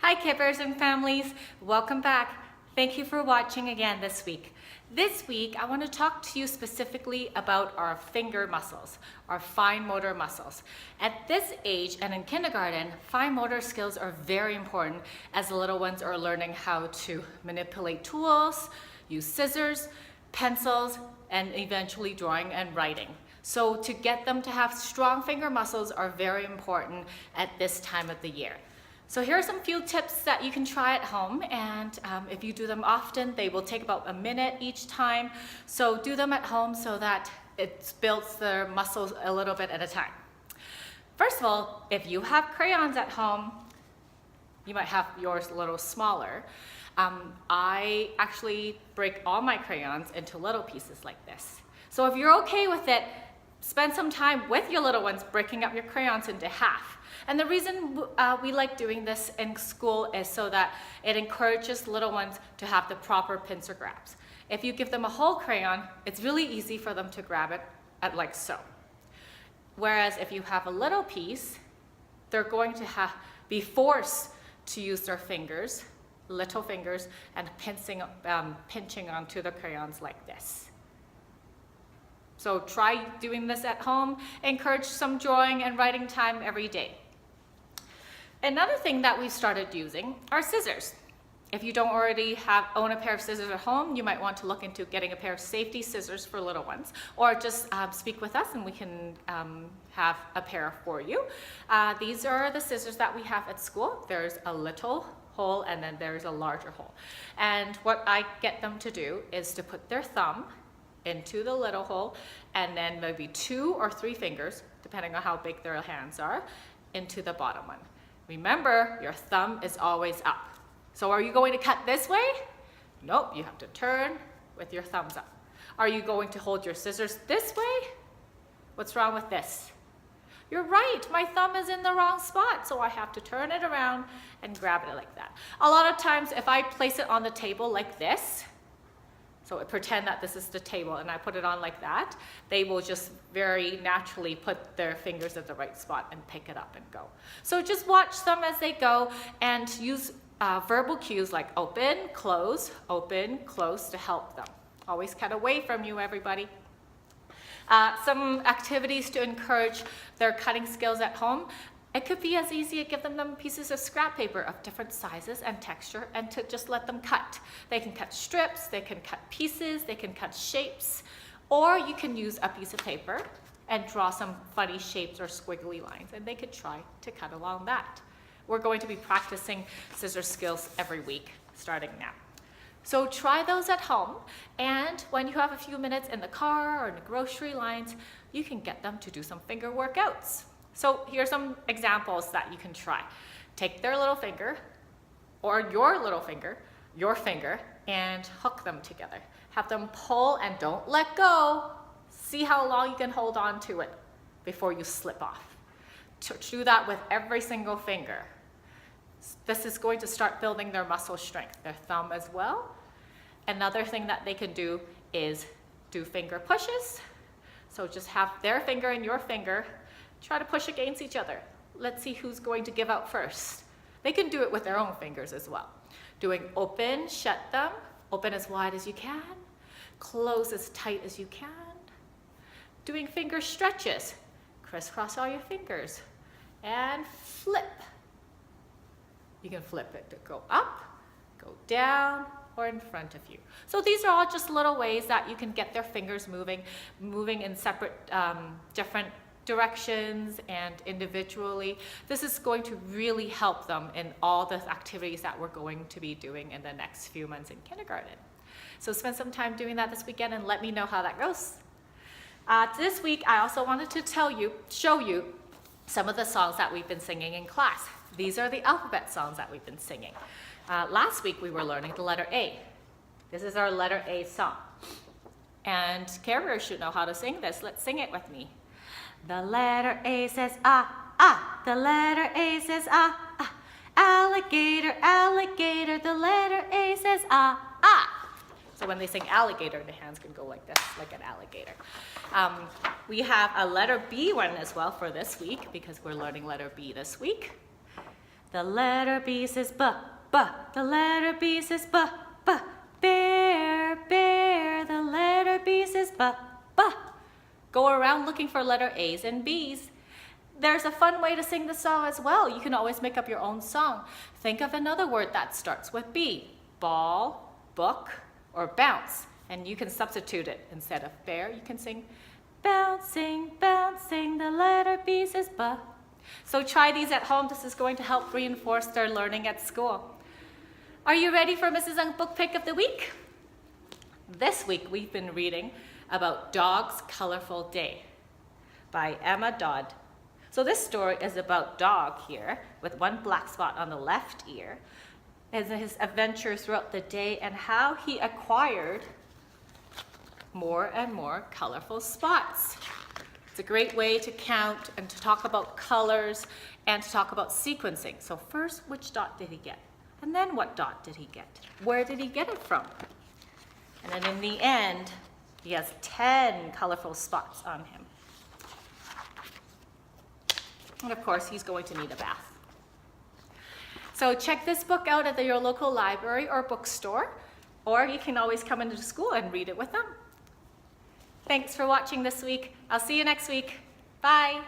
Hi Kippers and families, welcome back. Thank you for watching again this week. This week I want to talk to you specifically about our finger muscles, our fine motor muscles. At this age and in kindergarten, fine motor skills are very important as the little ones are learning how to manipulate tools, use scissors, pencils, and eventually drawing and writing. So to get them to have strong finger muscles are very important at this time of the year. So here are some few tips that you can try at home, and if you do them often, they will take about a minute each time. So do them at home so that it builds their muscles a little bit at a time. First of all, if you have crayons at home, you might have yours a little smaller. I actually break all my crayons into little pieces like this. So if you're okay with it, spend some time with your little ones breaking up your crayons into half. And the reason we like doing this in school is so that it encourages little ones to have the proper pincer grabs. If you give them a whole crayon, it's really easy for them to grab it like so. Whereas if you have a little piece, they're going to be forced to use their fingers, little fingers, and pinching onto the crayons like this. So try doing this at home. Encourage some drawing and writing time every day. Another thing that we've started using are scissors. If you don't already own a pair of scissors at home, you might want to look into getting a pair of safety scissors for little ones, or just speak with us and we can have a pair for you. These are the scissors that we have at school. There's a little hole and then there's a larger hole. And what I get them to do is to put their thumb into the little hole and then maybe 2 or 3 fingers, depending on how big their hands are, into the bottom one. Remember, your thumb is always up. So are you going to cut this way? Nope, you have to turn with your thumbs up. Are you going to hold your scissors this way? What's wrong with this? You're right, my thumb is in the wrong spot, so I have to turn it around and grab it like that. A lot of times if I place it on the table like this, so pretend that this is the table and I put it on like that, they will just very naturally put their fingers at the right spot and pick it up and go. So just watch them as they go and use verbal cues like open, close to help them. Always cut away from you, everybody. Some activities to encourage their cutting skills at home. It could be as easy as give them pieces of scrap paper of different sizes and texture and to just let them cut. They can cut strips, they can cut pieces, they can cut shapes, or you can use a piece of paper and draw some funny shapes or squiggly lines, and they could try to cut along that. We're going to be practicing scissor skills every week starting now. So try those at home, and when you have a few minutes in the car or in the grocery lines, you can get them to do some finger workouts. So here's some examples that you can try. Take their little finger, or your little finger, your finger, and hook them together. Have them pull and don't let go. See how long you can hold on to it before you slip off. Do that with every single finger. This is going to start building their muscle strength, their thumb as well. Another thing that they can do is do finger pushes. So just have their finger and your finger, try to push against each other. Let's see who's going to give out first. They can do it with their own fingers as well. Doing open, shut them, open as wide as you can, close as tight as you can. Doing finger stretches, crisscross all your fingers, and flip. You can flip it to go up, go down, or in front of you. So these are all just little ways that you can get their fingers moving in separate, different directions and individually. This is going to really help them in all the activities that we're going to be doing in the next few months in kindergarten. So spend some time doing that this weekend and let me know how that goes. This week, I also wanted to show you some of the songs that we've been singing in class. These are the alphabet songs that we've been singing. Last week, we were learning the letter A. This is our letter A song. And carriers should know how to sing this. Let's sing it with me. The letter A says ah, ah. The letter A says ah, ah. Alligator, alligator. The letter A says ah, ah. So when they sing alligator, the hands can go like this, like an alligator. We have a letter B one as well for this week because we're learning letter B this week. The letter B says B, B. The letter B says B, B. Bear, bear. The letter B says B, B. Go around looking for letter A's and B's. There's a fun way to sing the song as well. You can always make up your own song. Think of another word that starts with B. Ball, book, or bounce. And you can substitute it. Instead of bear, you can sing bouncing, bouncing, the letter B says B. So try these at home. This is going to help reinforce their learning at school. Are you ready for Mrs. Ng's book pick of the week? This week we've been reading about Dog's Colorful Day by Emma Dodd. So this story is about Dog here with one black spot on the left ear, and his adventures throughout the day and how he acquired more and more colorful spots. It's a great way to count and to talk about colors and to talk about sequencing. So first, which dot did he get? And then what dot did he get? Where did he get it from? And then in the end, he has 10 colorful spots on him. And of course, he's going to need a bath. So check this book out at your local library or bookstore, or you can always come into school and read it with them. Thanks for watching this week. I'll see you next week. Bye.